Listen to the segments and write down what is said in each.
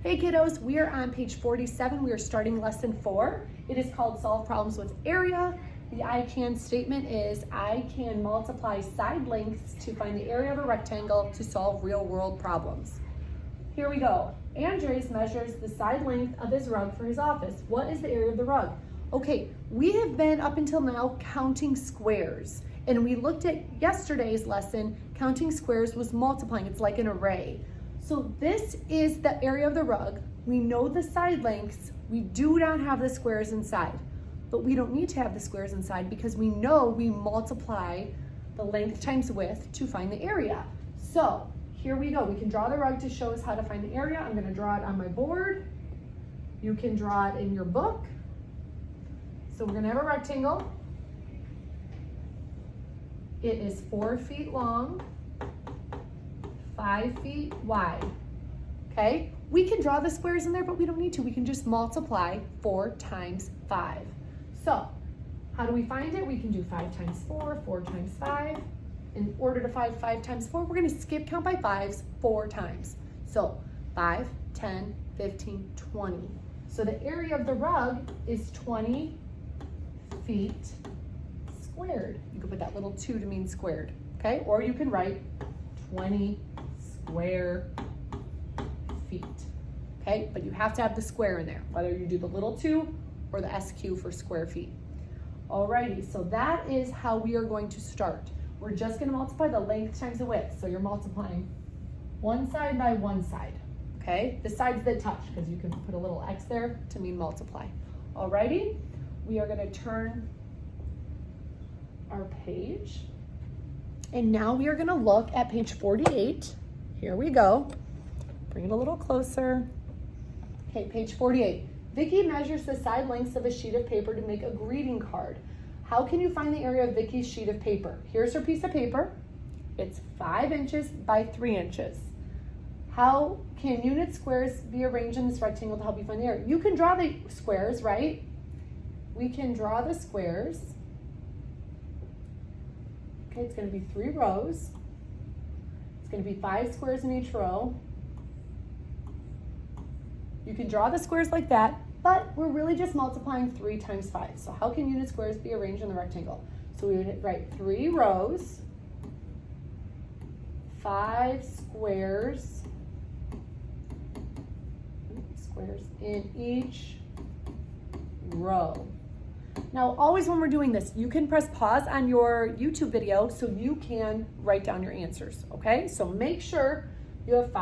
Hey kiddos, we are on page 47. We are starting lesson 4. It is called Solve Problems with Area. The I can statement is I can multiply side lengths to find the area of a rectangle to solve real world problems. Here we go. Andres measures the side length of his rug for his office. What is the area of the rug? Okay, we have been up until now counting squares. And we looked at yesterday's lesson, counting squares was multiplying. It's like an array. So this is the area of the rug. We know the side lengths. We do not have the squares inside, but we don't need to have the squares inside because we know we multiply the length times width to find the area. So here we go. We can draw the rug to show us how to find the area. I'm going to draw it on my board. You can draw it in your book. So we're going to have a rectangle. It is 4 feet long, 5 feet wide, okay? We can draw the squares in there, but we don't need to. We can just multiply 4 times 5. So, how do we find it? We can do 5 times 4, 4 times 5. In order to find 5 times 4, we're gonna skip count by 5s 4 times. So, 5, 10, 15, 20. So the area of the rug is 20 feet squared. You can put that little 2 to mean squared, okay? Or you can write 20 square feet, okay? But you have to have the square in there, whether you do the little 2 or the SQ for square feet. Alrighty, so that is how we are going to start. We're just gonna multiply the length times the width. So you're multiplying one side by one side, okay? The sides that touch, because you can put a little X there to mean multiply. Alrighty, we are gonna turn our page. And now we are gonna look at page 48. Here we go. Bring it a little closer. Okay, page 48. Vicki measures the side lengths of a sheet of paper to make a greeting card. How can you find the area of Vicki's sheet of paper? Here's her piece of paper. It's 5 inches by 3 inches. How can unit squares be arranged in this rectangle to help you find the area? You can draw the squares, right? We can draw the squares. Okay, it's going to be 3 rows. It's going to be 5 squares in each row. You can draw the squares like that, but we're really just multiplying 3 times 5. So how can unit squares be arranged in the rectangle? So we would write 3 rows, 5 squares in each row. Now, always when we're doing this, you can press pause on your YouTube video so you can write down your answers, okay? So make sure you have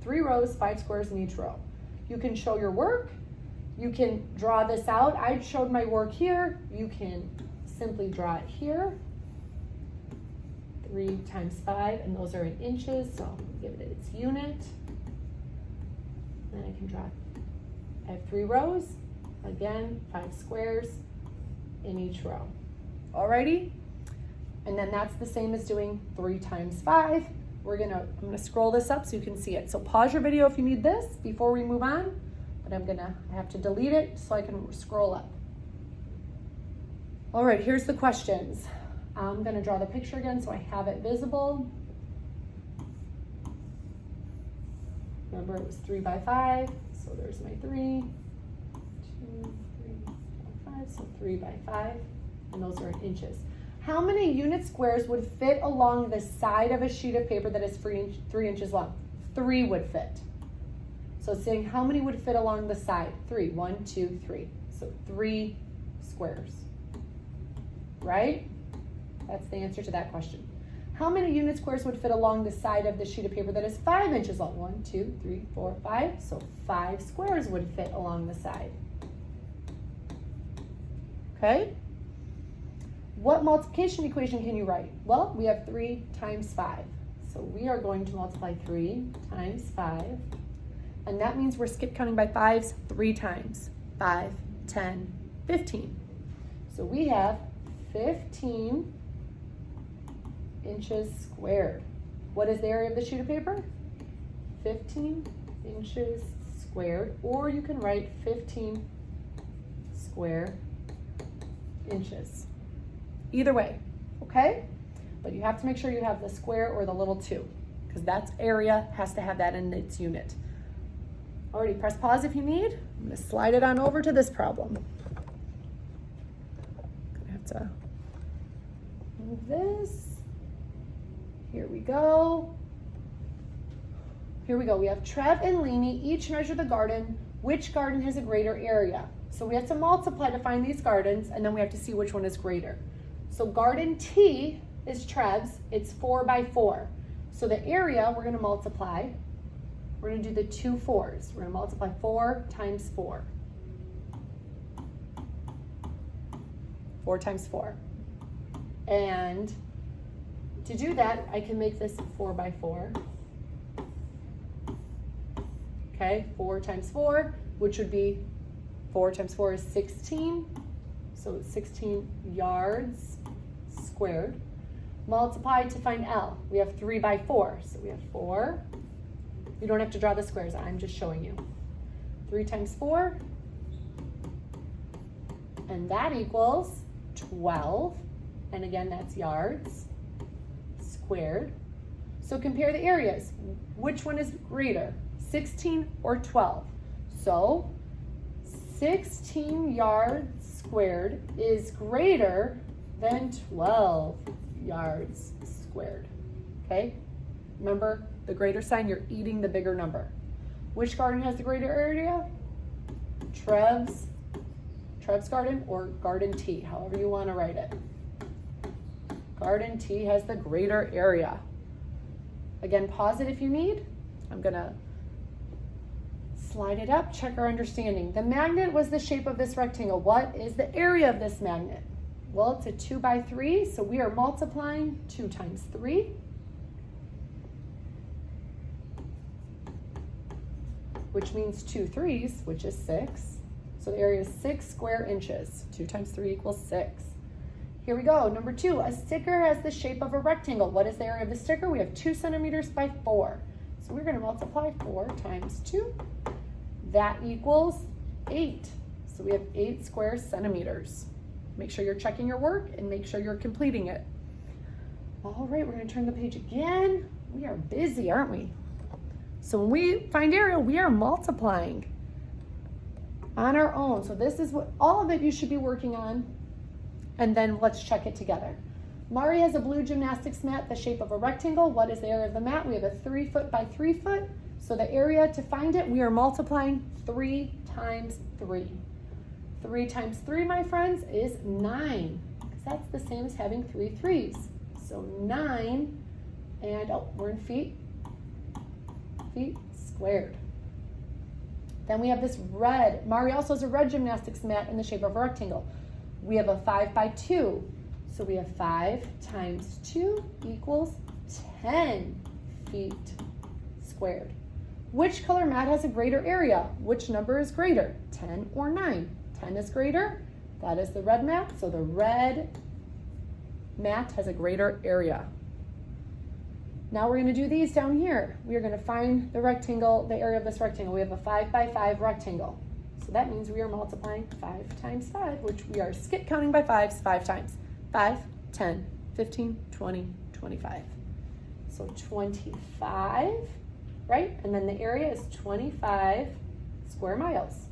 3 rows, 5 squares in each row. You can show your work. You can draw this out. I showed my work here. You can simply draw it here. 3 times 5, and those are in inches, so I'm gonna give it its unit. Then I can draw, I have 3 rows. Again, 5 squares in each row. Alrighty? And then that's the same as doing 3 times 5. I'm gonna scroll this up so you can see it. So pause your video if you need this before we move on, but I have to delete it so I can scroll up. All right, here's the questions. I'm gonna draw the picture again so I have it visible. Remember it was 3 by 5, so there's my 3, 2, 3, 4, 5, so 3 by 5, and those are in inches. How many unit squares would fit along the side of a sheet of paper that is 3 inches long? 3 would fit. So it's saying how many would fit along the side? 3, 1, 2, 3. So 3 squares, right? That's the answer to that question. How many unit squares would fit along the side of the sheet of paper that is 5 inches long? 1, 2, 3, 4, 5. So 5 squares would fit along the side. Okay? What multiplication equation can you write? Well, we have 3 times 5. So we are going to multiply 3 times 5. And that means we're skip counting by 5s 3 times. 5, 10, 15. So we have 15 inches squared. What is the area of the sheet of paper? 15 inches squared. Or you can write 15 square inches. Either way, okay? But you have to make sure you have the square or the little 2, because that's area has to have that in its unit. Alrighty, press pause if you need. I'm gonna slide it on over to this problem. Gonna have to move this. Here we go. Here we go. We have Trev and Lainey each measure the garden. Which garden has a greater area? So we have to multiply to find these gardens, and then we have to see which one is greater. So garden T is Trev's. It's 4 by 4. So the area we're going to multiply. We're going to do the 2 4s. We're going to multiply 4 times 4. 4 times 4. And to do that, I can make this 4 by 4. Okay, 4 times 4, which would be 4 times 4 is 16. So it's 16 yards squared. Multiply to find L. We have 3 by 4. So we have 4. You don't have to draw the squares. I'm just showing you. 3 times 4. And that equals 12. And again, that's yards squared. So compare the areas. Which one is greater? 16 or 12? So 16 yards squared is greater than 12 yards squared. Okay? Remember the greater sign, you're eating the bigger number. Which garden has the greater area? Trev's garden or garden T, however you want to write it. Garden T has the greater area. Again, pause it if you need. I'm gonna slide it up, check our understanding. The magnet was the shape of this rectangle. What is the area of this magnet? Well, it's a 2 by 3, so we are multiplying 2 times 3. Which means 2 3s, which is 6. So the area is 6 square inches. 2 times 3 equals 6. Here we go, number 2. A sticker has the shape of a rectangle. What is the area of the sticker? We have 2 centimeters by 4. So we're going to multiply 4 times 2. That equals 8. So we have 8 square centimeters. Make sure you're checking your work and make sure you're completing it. All right, we're going to turn the page again. We are busy, aren't we? So when we find area, we are multiplying on our own. So this is what all of it you should be working on. And then let's check it together. Mari has a blue gymnastics mat the shape of a rectangle. What is the area of the mat? We have a 3 foot by 3 foot. So the area to find it, we are multiplying 3 times 3. 3 times 3, my friends, is 9. Because that's the same as having 3 3s. So 9, and we're in feet. Feet squared. Then we have this red. Mari also has a red gymnastics mat in the shape of a rectangle. We have a 5 by 2. So we have 5 times 2 equals 10 feet squared. Which color mat has a greater area? Which number is greater, 10 or 9? 10 is greater. That is the red mat. So the red mat has a greater area. Now we're going to do these down here. We are going to find the rectangle, the area of this rectangle. We have a 5 by 5 rectangle. So that means we are multiplying 5 times 5, which we are skip counting by 5s 5 times. 5, 10, 15, 20, 25. So 25, right? And then the area is 25 square miles.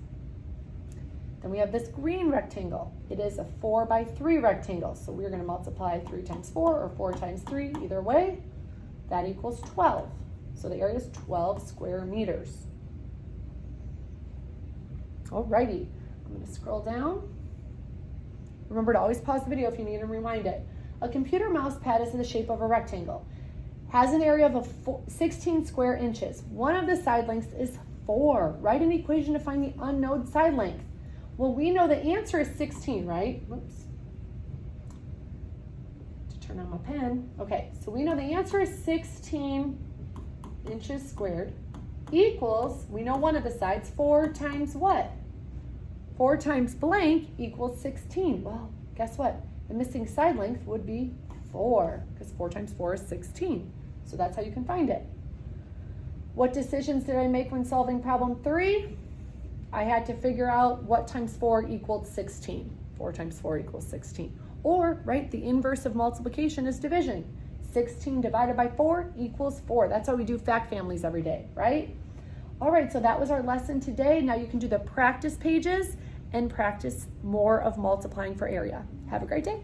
Then we have this green rectangle. It is a 4 by 3 rectangle. So we're going to multiply 3 times 4 or 4 times 3, either way. That equals 12. So the area is 12 square meters. Alrighty, I'm going to scroll down. Remember to always pause the video if you need to rewind it. A computer mouse pad is in the shape of a rectangle. Has an area of 16 square inches. One of the side lengths is 4. Write an equation to find the unknown side length. Well, we know the answer is 16, right? Whoops. To turn on my pen. Okay, so we know the answer is 16 inches squared equals, we know one of the sides, 4 times what? 4 times blank equals 16. Well, guess what? The missing side length would be 4, because 4 times 4 is 16. So that's how you can find it. What decisions did I make when solving problem 3? I had to figure out what times 4 equaled 16. 4 times 4 equals 16. Or, right, the inverse of multiplication is division. 16 divided by 4 equals 4. That's how we do fact families every day, right? All right, so that was our lesson today. Now you can do the practice pages and practice more of multiplying for area. Have a great day.